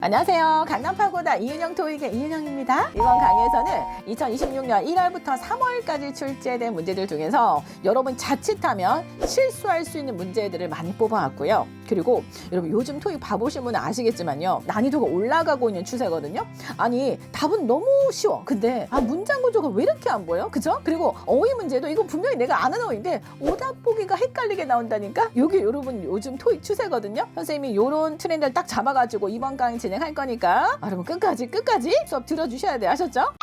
안녕하세요. 강남파고다 이은영 토익의 이은영입니다. 이번 강의에서는 2026년 1월부터 3월까지 출제된 문제들 중에서 여러분 자칫하면 실수할 수 있는 문제들을 많이 뽑아왔고요. 그리고 여러분 요즘 토익 봐보신 분은 아시겠지만요. 난이도가 올라가고 있는 추세거든요. 아니 답은 너무 쉬워. 근데 문장 구조가 왜 이렇게 안 보여? 그죠? 그리고 어휘 문제도 이거 분명히 내가 아는 어휘인데 오답 보기가 헷갈리게 나온다니까? 이게 여러분 요즘 토익 추세거든요. 선생님이 요런 트렌드를 딱 잡아가지고 이번 강의 진행할 거니까 여러분 끝까지 수업 들어주셔야 돼요. 아셨죠?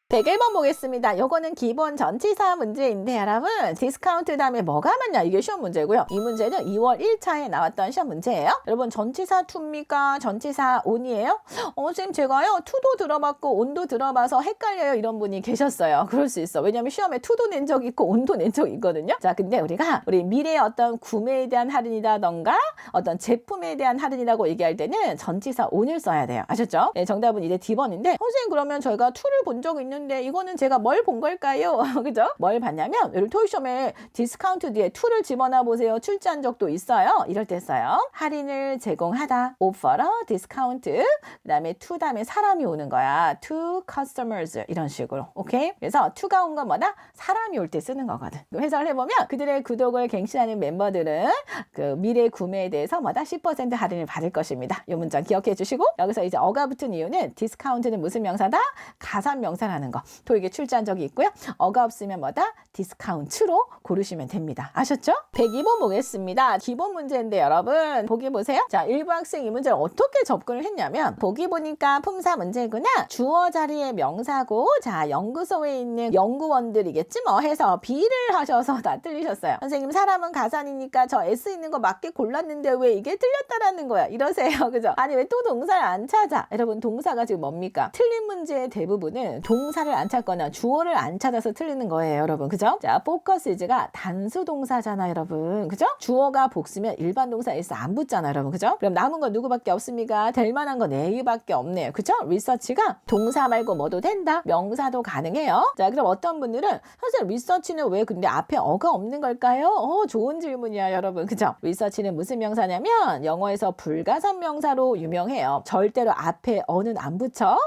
101번 보겠습니다. 요거는 기본 전치사 문제인데 여러분 디스카운트 다음에 뭐가 맞냐 이게 시험 문제고요. 이 문제는 2월 1차에 나왔던 시험 문제예요. 여러분 전치사 to입니까? 전치사 on이에요? 선생님 제가요 to도 들어봤고 on도 들어봐서 헷갈려요 이런 분이 계셨어요. 그럴 수 있어. 왜냐면 시험에 to도 낸 적 있고 on도 낸 적 있거든요. 자 근데 우리 미래의 어떤 구매에 대한 할인이라던가 어떤 제품에 대한 할인이라고 얘기할 때는 전치사 on을 써야 돼요. 아셨죠? 네, 정답은 이제 D번인데 선생님 그러면 저희가 to를 본 적 있는 근데 이거는 제가 뭘 본 걸까요? 그죠? 뭘 봤냐면 여러분 토익 시험에 디스카운트 뒤에 to를 집어넣어 보세요. 출제한 적도 있어요. 이럴 때 써요. 할인을 제공하다. offer discount. 그다음에 to 다음에 사람이 오는 거야. to customers 이런 식으로. 오케이? 그래서 to가 온 건 뭐다? 사람이 올 때 쓰는 거거든. 해석을 해보면 그들의 구독을 갱신하는 멤버들은 그 미래 구매에 대해서 뭐다? 10% 할인을 받을 것입니다. 이 문장 기억해 주시고 여기서 이제 어가 붙은 이유는 디스카운트는 무슨 명사다? 가산 명사라는 거. 토익에 출제한 적이 있고요. 어가 없으면 뭐다? 디스카운트로 고르시면 됩니다. 아셨죠? 102번 보겠습니다. 기본 문제인데 여러분 보기 보세요. 자, 일부 학생이 이 문제를 어떻게 접근을 했냐면 보기 보니까 품사 문제구나. 주어 자리의 명사고 자, 연구소에 있는 연구원들이겠지 뭐 해서 B를 하셔서 다 틀리셨어요. 선생님 사람은 가산이니까 저 S 있는 거 맞게 골랐는데 왜 이게 틀렸다라는 거야. 이러세요. 그죠? 아니 왜 또 동사를 안 찾아? 여러분 동사가 지금 뭡니까? 틀린 문제의 대부분은 동사를 안 찾거나 주어를 안 찾아서 틀리는 거예요, 여러분. 그죠? 자, focus가 단수 동사잖아, 여러분. 그죠? 주어가 복수면 일반 동사 S 안 붙잖아, 여러분. 그죠? 그럼 남은 건 누구밖에 없습니까? 될 만한 건 A밖에 없네요. 그죠? 리서치가 동사 말고 뭐도 된다? 명사도 가능해요. 자, 그럼 어떤 분들은 사실 리서치는 왜 근데 앞에 어가 없는 걸까요? 좋은 질문이야, 여러분. 그죠? 리서치는 무슨 명사냐면 영어에서 불가산 명사로 유명해요. 절대로 앞에 어는 안 붙여.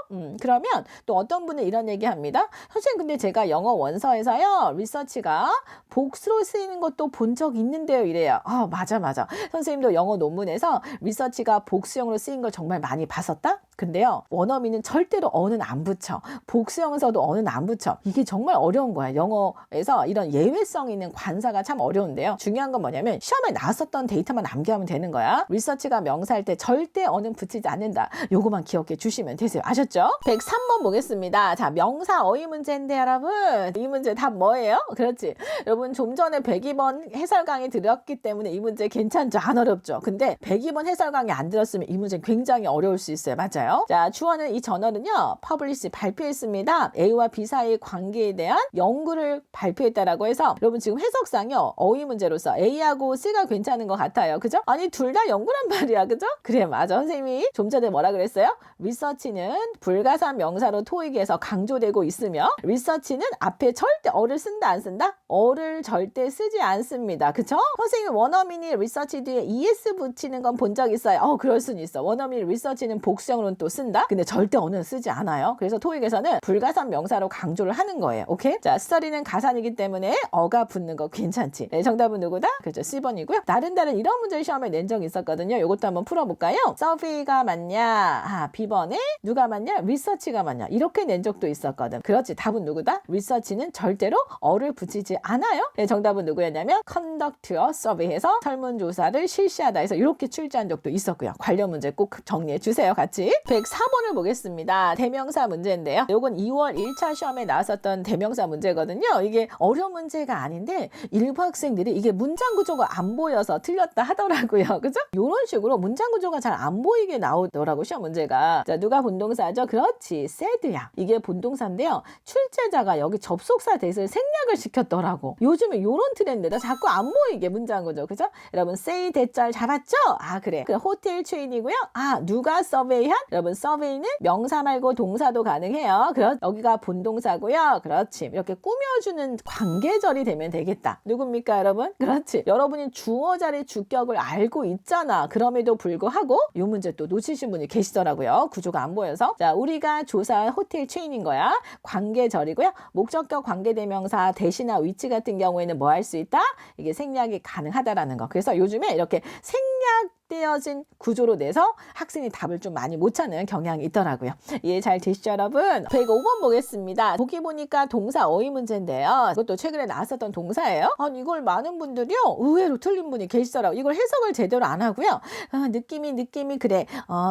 그러면 또 어떤 분은 이런 얘기 합니다. 선생님 근데 제가 영어 원서에서요 리서치가 복수로 쓰이는 것도 본 적 있는데요 이래요. 맞아 선생님도 영어 논문에서 리서치가 복수형으로 쓰인 걸 정말 많이 봤었다? 근데요 원어민은 절대로 어는 안 붙여. 복수형에서도 어는 안 붙여. 이게 정말 어려운 거야. 영어에서 이런 예외성 있는 관사가 참 어려운데요. 중요한 건 뭐냐면 시험에 나왔었던 데이터만 암기하면 되는 거야. 리서치가 명사할 때 절대 어는 붙이지 않는다. 요거만 기억해 주시면 되세요. 아셨죠? 103번 보겠습니다. 자, 명사 어휘 문제인데 여러분 이 문제 답 뭐예요? 그렇지. 여러분 좀 전에 102번 해설 강의 들었기 때문에 이 문제 괜찮죠? 안 어렵죠? 근데 102번 해설 강의 안 들었으면 이 문제 굉장히 어려울 수 있어요. 맞아요? 자, 주어는 이 저널은요 퍼블리시 발표했습니다. A와 B 사이의 관계에 대한 연구를 발표했다라고 해서 여러분 지금 해석상요 어휘 문제로서 A하고 C가 괜찮은 것 같아요. 그죠? 아니 둘 다 연구란 말이야. 그죠? 그래 맞아. 선생님이 좀 전에 뭐라 그랬어요? 리서치는 불가산 명사로 토익에서 강조되고 있으며 리서치는 앞에 절대 어를 쓴다 안 쓴다? 어를 절대 쓰지 않습니다. 그쵸? 선생님 원어민이 리서치 뒤에 ES 붙이는 건 본 적 있어요. 그럴 수는 있어. 원어민 리서치는 복수형으로는 또 쓴다? 근데 절대 어는 쓰지 않아요. 그래서 토익에서는 불가산 명사로 강조를 하는 거예요. 오케이? 자, 스터디는 가산이기 때문에 어가 붙는 거 괜찮지? 네, 정답은 누구다? 그렇죠. C번이고요. 다른 이런 문제 시험에 낸 적이 있었거든요. 이것도 한번 풀어볼까요? 서비가 맞냐? B번에 누가 맞냐? 리서치가 맞냐? 이렇게 낸 적도 있었거든. 그렇지. 답은 누구다? 리서치는 절대로 어를 붙이지 않아요. 네, 정답은 누구였냐면 conduct a survey에서 설문조사를 실시하다 해서 이렇게 출제한 적도 있었고요. 관련 문제 꼭 정리해 주세요. 같이. 104번을 보겠습니다. 대명사 문제인데요. 요건 2월 1차 시험에 나왔었던 대명사 문제거든요. 이게 어려운 문제가 아닌데 일부 학생들이 이게 문장 구조가 안 보여서 틀렸다 하더라고요. 그죠? 이런 식으로 문장 구조가 잘 안 보이게 나오더라고 시험 문제가. 자, 누가 본동사죠? 그렇지. said야. 이게 본동사인데요. 출제자가 여기 접속사 대신에 생략을 시켰더라고. 요즘에 이런 트렌드다. 자꾸 안 보이게 문장 구조. 그죠? 여러분 say 대절 잡았죠? 그래. 호텔 체인이고요. 누가 서베이한? 여러분 survey는 명사 말고 동사도 가능해요. 여기가 본동사고요. 그렇지. 이렇게 꾸며주는 관계절이 되면 되겠다. 누굽니까 여러분? 그렇지. 여러분이 주어 자리 주격을 알고 있잖아. 그럼에도 불구하고 이 문제 또 놓치신 분이 계시더라고요. 구조가 안 보여서. 자, 우리가 조사한 호텔 체인인 거야. 관계절이고요. 목적격 관계대명사 대시나 위치 같은 경우에는 뭐 할 수 있다? 이게 생략이 가능하다라는 거. 그래서 요즘에 이렇게 생략되어진 구조로 내서 학생이 답을 좀 많이 못 찾는 경향이 있더라고요. 이해 잘 되시죠 여러분? 105번 보겠습니다. 보기 보니까 동사 어휘 문제인데요. 이것도 최근에 나왔었던 동사예요. 아니 이걸 많은 분들이요 의외로 틀린 분이 계시더라고요. 이걸 해석을 제대로 안 하고요. 느낌이 그래.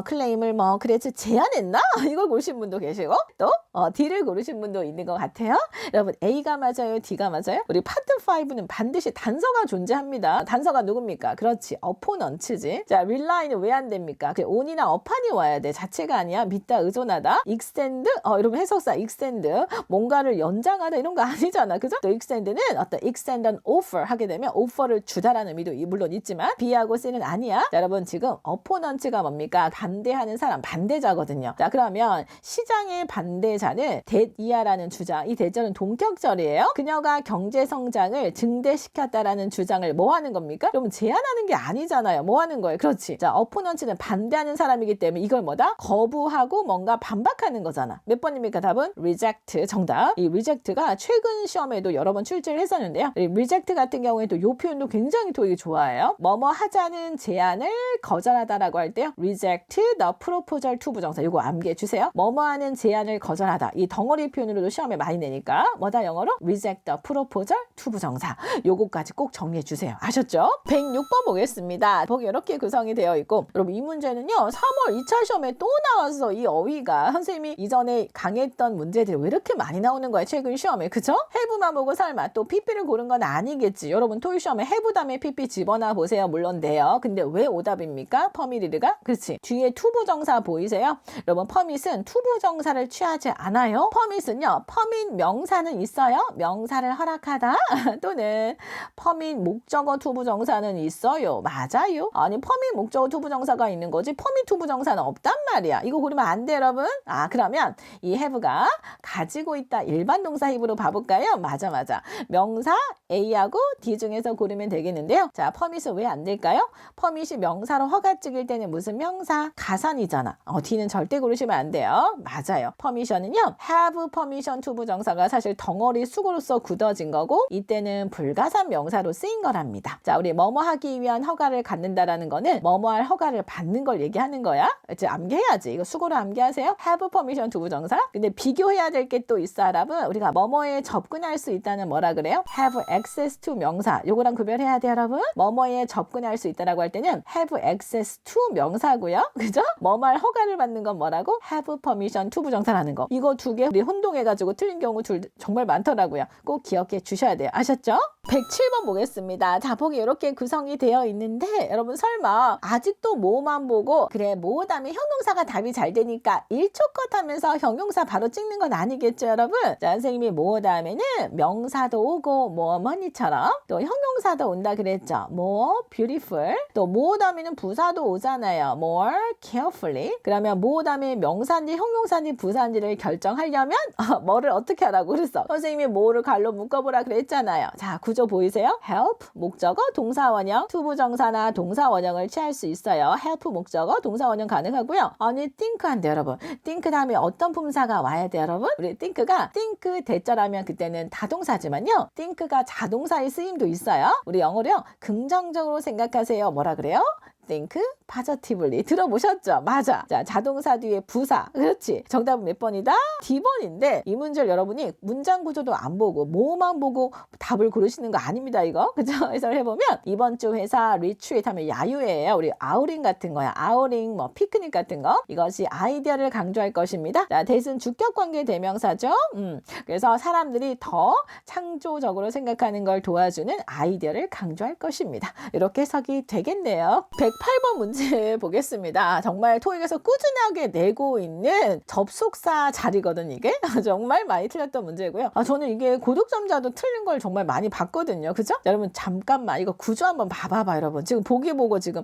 클레임을 뭐 그래 제안했나? 이걸 고르신 분도 계시고 또 D를 고르신 분도 있는 것 같아요. 여러분 A가 맞아요? D가 맞아요? 우리 파트 5는 반드시 단서가 존재합니다. 단서가 누굽니까? 그렇지. 어포넌츠지. 자, 릴라이는 왜 안 됩니까? on이나 upon이 와야 돼. 자체가 아니야. 믿다, 의존하다. extend, 여러분 해석사 extend, 뭔가를 연장하다 이런 거 아니잖아. 그죠? 또 extend는 어떤 extend an offer 하게 되면 offer를 주다라는 의미도 물론 있지만 B하고 C는 아니야. 자, 여러분 지금 opponent가 뭡니까? 반대하는 사람, 반대자거든요. 자, 그러면 시장의 반대자는 대이하라는 주장. 이 대절은 동격절이에요. 그녀가 경제 성장을 증대시켰다라는 주장을 뭐 하는 겁니까? 여러분 제안하는 게 아니잖아요. 뭐 하는 거예요? 그렇지. 자, opponent는 반대하는 사람이기 때문에 이걸 뭐다? 거부하고 뭔가 반박하는 거잖아. 몇 번입니까? 답은 reject 정답. 이 reject가 최근 시험에도 여러 번 출제를 했었는데요. 이 reject 같은 경우에도 이 표현도 굉장히 토익이 좋아해요. 뭐뭐 하자는 제안을 거절하다라고 할 때요. reject the proposal to 부정사. 이거 암기해 주세요. 뭐뭐 하는 제안을 거절하다. 이 덩어리 표현으로도 시험에 많이 내니까 뭐다 영어로? reject the proposal to 부정사. 요거까지 꼭 정리해 주세요. 아셨죠? 106번 보겠습니다. 보기 이렇게 구성이 되어 있고 여러분 이 문제는요 3월 2차 시험에 또 나와서 이 어휘가 선생님이 이전에 강했던 문제들이 왜 이렇게 많이 나오는 거예요 최근 시험에. 그쵸? 해부만 보고 설마 또 PP를 고른 건 아니겠지. 여러분 토익 시험에 해부 다음에 PP 집어넣어 보세요. 물론 돼요. 근데 왜 오답입니까? 퍼밋이드가? 그렇지. 뒤에 투부정사 보이세요? 여러분 퍼밋은 투부정사를 취하지 않아요. 퍼밋은요 퍼밋 명사는 있어요. 명사를 허락하다 또는 퍼밋 목적어 투부정사는 있어요. 맞아요. 아니 퍼밋 목적어 투부정사가 있는 거지 퍼밋 투부정사는 없단 말이야. 이거 고르면 안 돼 여러분. 그러면 이 have가 가지고 있다 일반 동사 hib로 봐볼까요? 맞아. 명사 A하고 D 중에서 고르면 되겠는데요. 자, permit은 왜 안 될까요? permit이 명사로 허가증일 때는 무슨 명사? 가산이잖아. D는 절대 고르시면 안 돼요. 맞아요. permission은요 have permission 투부정사가 사실 덩어리 수고로서 굳어진 거고 이때는 불가산 명사로 쓰인 거랍니다. 자, 우리 뭐뭐 하기 위한 허가를 갖는다라는 거는 뭐뭐 할 허가를 받는 걸 얘기하는 거야. 이제 암기해야지. 이거 수고로 암기하세요. have permission 투부정사. 근데 비교해야 될 게 또 있어 여러분. 우리가 뭐뭐에 접근할 수 있다는 뭐라 그래요? have access to 명사. 요거랑 구별해야 돼 여러분. 뭐뭐에 접근할 수 있다라고 할 때는 have access to 명사고요. 그죠? 뭐뭐 할 허가를 받는 건 뭐라고? have permission to 부정사라는 거. 이거 두 개 우리 혼동해가지고 틀린 경우 정말 많더라고요. 꼭 기억해 주셔야 돼요. 아셨죠? 107번 보겠습니다. 자, 보기 이렇게 구성이 되어 있는데 여러분 설마 아직도 뭐만 보고 그래 뭐 다음에 형용사가 답이 잘 되니까 1초 컷 하면서 형용사 바로 찍는 건 아니겠죠 여러분? 자, 선생님이 뭐 다음에는 명사도 오고 뭐머니처럼 또 형용사도 온다 그랬죠. more beautiful 또 뭐 다음에는 부사도 오잖아요. more carefully 그러면 뭐 다음에 명사인지 형용사인지 부사인지를 결정하려면 뭐를 어떻게 하라고 그랬어? 선생님이 뭐를 갈로 묶어보라 그랬잖아요. 자, 구조 보이세요? help 목적어 동사원형 투부정사나 동사원형을 취할 수 있어요. help 목적어 동사원형 가능하고요. 아니 think 한데 여러분 think 다음에 어떤 품사가 와야 돼 여러분? 우리 think가 think 대절하면 그때는 다동사지만요. think가 자동사의 쓰임도 있어요. 우리 영어로요. 긍정적으로 생각하세요. 뭐라 그래요? think positively 들어보셨죠? 맞아. 자, 자동사 뒤에 부사. 그렇지. 정답은 몇 번이다? D번인데 이 문제를 여러분이 문장 구조도 안 보고 뭐만 보고 답을 고르시는 거 아닙니다. 이거. 그죠? 해석을 해보면 이번 주 회사 retreat 하면 야유회예요. 우리 아우링 같은 거야. 아우링 뭐 피크닉 같은 거. 이것이 아이디어를 강조할 것입니다. 자, 대신 주격관계 대명사죠. 그래서 사람들이 더 창조적으로 생각하는 걸 도와주는 아이디어를 강조할 것입니다. 이렇게 해석이 되겠네요. 18번 문제 보겠습니다. 정말 토익에서 꾸준하게 내고 있는 접속사 자리거든 이게. 정말 많이 틀렸던 문제고요. 저는 이게 고득점자도 틀린 걸 정말 많이 봤거든요. 그죠? 자, 여러분 잠깐만 이거 구조 한번 봐봐봐 여러분. 지금 보기 보고 지금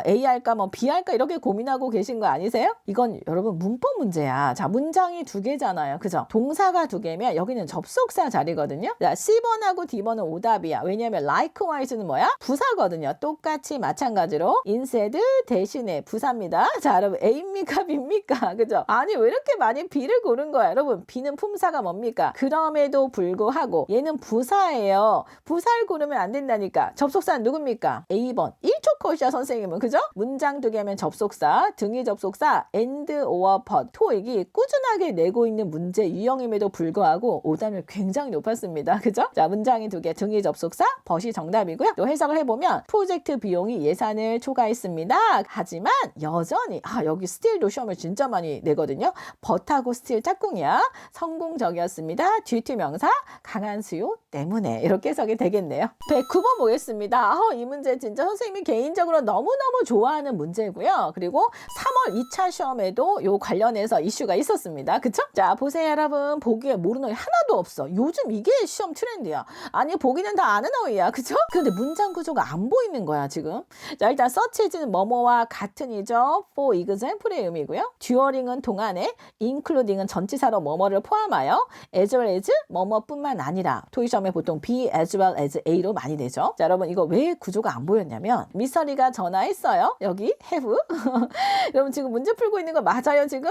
A 할까 뭐 B 할까 이렇게 고민하고 계신 거 아니세요? 이건 여러분 문법 문제야. 자, 문장이 두 개잖아요. 그죠? 동사가 두 개면 여기는 접속사 자리거든요. 자, C번하고 D번은 오답이야. 왜냐면 likewise는 뭐야? 부사거든요. 똑같이 마찬가지로 instead 대신에 부사입니다. 자, 여러분 A입니까 B입니까? 그죠? 아니 왜 이렇게 많이 B를 고른 거야? 여러분 B는 품사가 뭡니까? 그럼에도 불구하고 얘는 부사예요. 부사를 고르면 안 된다니까. 접속사는 누굽니까? A번 1초 컷이야 선생님은. 그죠? 문장 두 개면 접속사, 등위 접속사, and, or, but. 토익이 꾸준하게 내고 있는 문제 유형임에도 불구하고 오답률 굉장히 높았습니다. 그죠? 자, 문장이 두 개, 등위 접속사, but이 정답이고요. 또 해석을 해보면 프로젝트 비용이 예산을 초과했습니다. 하지만 여전히 여기 스틸도 시험을 진짜 많이 내거든요. but하고 스틸 짝꿍이야. 성공적이었습니다. 뒤트 명사, 강한 수요 때문에. 이렇게 해석이 되겠네요. 109번 보겠습니다. 이 문제 진짜 선생님이 개인적으로 너무너무 좋아하는 문제고요. 그리고 3월 2차 시험에도 요 관련해서 이슈가 있었습니다. 그쵸? 자, 보세요 여러분. 보기에 모르는 어휘 하나도 없어. 요즘 이게 시험 트렌드야. 아니 보기는 다 아는 어휘야. 그쵸? 근데 문장 구조가 안 보이는 거야 지금. 자, 일단 서치즈는 뭐뭐와 같은이죠. for example의 의미고요. 듀어링은 동안에, including은 전치사로 뭐뭐를 포함하여, as well as 뭐뭐뿐만 아니라. 토익 시험에 보통 be as well as a로 많이 되죠. 자, 여러분 이거 왜 구조가 안 보였냐면 미서리가 전화했어요. 여기 have. 여러분 지금 문제 풀고 있는 거 맞아요 지금?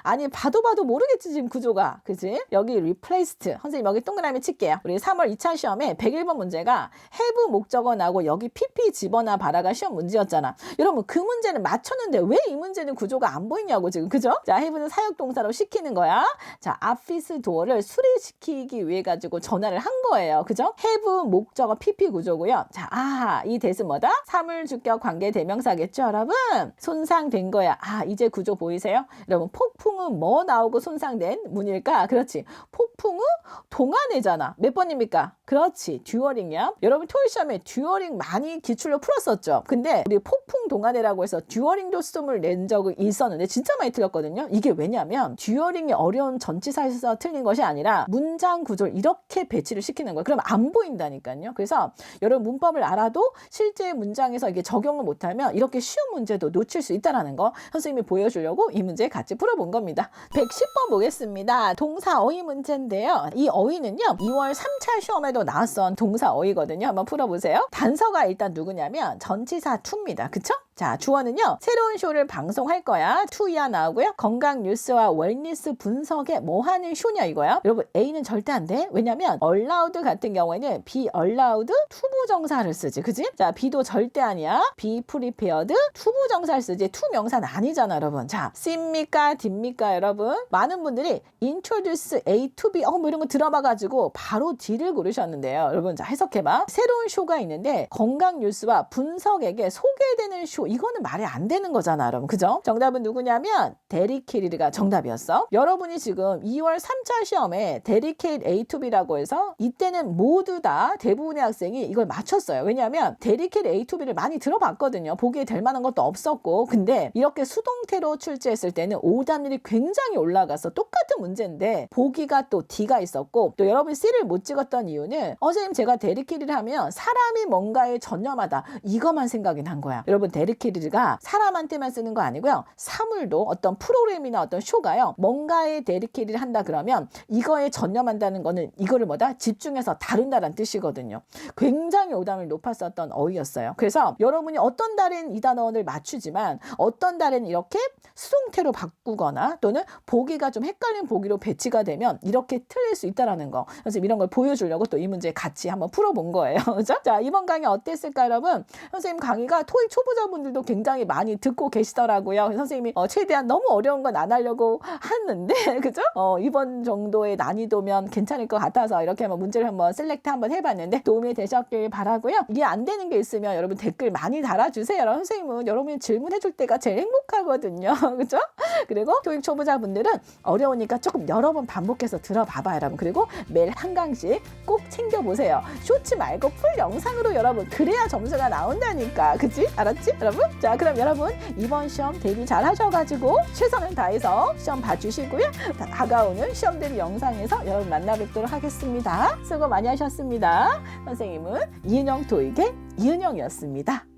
아니 봐도 모르겠지 지금 구조가. 그치? 여기 replaced. 선생님 여기 동그라미 칠게요. 우리 3월 2차 시험에 101번 문제가 have 목적어 나오고 여기 pp 집어넣어 봐라가 시험 문제였잖아. 여러분 그 문제는 맞췄는데 왜 이 문제는 구조가 안 보이냐고 지금. 그죠? 자, have는 사역동사로 시키는 거야. 자, office door를 수리시키기 위해 가지고 전화를 한 거예요. 그죠? have 목적어 pp 구조고요. 자, 이 대은 뭐다? 사물주격 관계 대명사겠죠 여러분? 손상된 거야. 이제 구조 보이세요? 여러분 폭풍은 뭐 나오고 손상된 문일까? 그렇지. 폭풍은 동안이잖아. 몇 번입니까? 그렇지. 듀어링이야. 여러분 토익 시험에 듀어링 많이 기출로 풀었었죠. 근데 우리 폭풍 동안이라고 해서 듀어링도 시험을 낸 적이 있었는데 진짜 많이 틀렸거든요. 이게 왜냐면 듀어링이 어려운 전치사에서 틀린 것이 아니라 문장 구조를 이렇게 배치를 시키는 거예요. 그러면 안 보인다니까요. 그래서 여러분 문법을 알아도 실제 문장에서 이게 적용을 못하면 이렇게 쉬운 문제도 놓칠 수 있다는 거 선생님이 보여주려고 이 문제 같이 풀어본 겁니다. 110번 보겠습니다. 동사 어휘 문제인데요. 이 어휘는요 2월 3차 시험에도 나왔던 동사 어휘거든요. 한번 풀어보세요. 단서가 일단 누구냐면 전치사 to입니다. 그쵸? 자, 주어는요 새로운 쇼를 방송할 거야. to야 나오고요. 건강 뉴스와 웰니스 분석에 뭐 하는 쇼냐 이거야. 여러분 A는 절대 안 돼. 왜냐면 allowed 같은 경우에는 be allowed 투부정사를 쓰지. 그지? 자, B도 절대 아니야. be prepared 투부정사를 쓰지. to 명사는 아니잖아 여러분. 자, C입니까? D입니까 여러분? 많은 분들이 introduce A to B 뭐 이런 거 들어봐가지고 바로 D를 고르셨는데요. 여러분 자 해석해봐. 새로운 쇼가 있는데 건강 뉴스와 분석에게 소개되는 쇼 이거는 말이 안 되는 거잖아 여러분. 그죠? 정답은 누구냐면 데리케리가 정답이었어. 여러분이 지금 2월 3차 시험에 데리케이트 A to B라고 해서 이때는 모두 다 대부분의 학생이 이걸 맞췄어요. 왜냐하면 데리케이트 A to B를 많이 들어봤거든요. 보기에 될 만한 것도 없었고 근데 이렇게 수동태로 출제했을 때는 오답률이 굉장히 올라가서 똑같은 문제인데 보기가 또 D가 있었고 또 여러분이 C를 못 찍었던 이유는 선생님 제가 데리케이트를 하면 사람이 뭔가에 전념하다 이것만 생각이 난 거야. 여러분 데리케이트가 사람한테만 쓰는 거 아니고요. 사물도 어떤 프로그램이나 어떤 쇼가요. 뭔가에 데리케이트를 한다 그러면 이거에 전념한다는 거는 이거를 뭐다? 집중해서 다룬다는 뜻이거든요. 굉장히 오답률 높았었던 어휘였어요. 그래서 여러분이 어떤 달엔 이 단어를 맞추지만 어떤 달엔 이렇게 수동태로 바꾸거나 또는 보기가 좀 헷갈린 보기로 배치가 되면 이렇게 틀릴 수 있다는 거. 그래서 이런 걸 보여주려고 또 이 문제 같이 한번 풀어본 거예요. 그죠? 자, 이번 강의 어땠을까 여러분? 선생님 강의가 토익 초보자분들도 굉장히 많이 듣고 계시더라고요. 선생님이 최대한 너무 어려운 건 안 하려고 하는데 그죠? 이번 정도의 난이도면 괜찮을 것 같아서 이렇게 한번 문제를 한번 셀렉트 한번 해봤는데 도움이 되셨길 바라고요. 이게 안 되는 게 있으면 여러분 댓글 많이 달아주세요. 선생님은 여러분이 질문해줄 때가 제일 행복하거든요. 그죠? 그리고 토익 초보자분들은 어려우니까 조금 여러 번 반복해서 들어봐봐요 여러분. 그리고 매일 한 강씩 꼭 챙겨보세요. 쇼츠 말고 풀 영상으로 여러분 그래야 점수가 나온다니까. 그치? 알았지? 여러분 여러분? 자, 그럼 여러분 이번 시험 대비 잘 하셔가지고 최선을 다해서 시험 봐주시고요. 다가오는 시험 대비 영상에서 여러분 만나 뵙도록 하겠습니다. 수고 많이 하셨습니다. 선생님은 이은영 토익의 이은영이었습니다.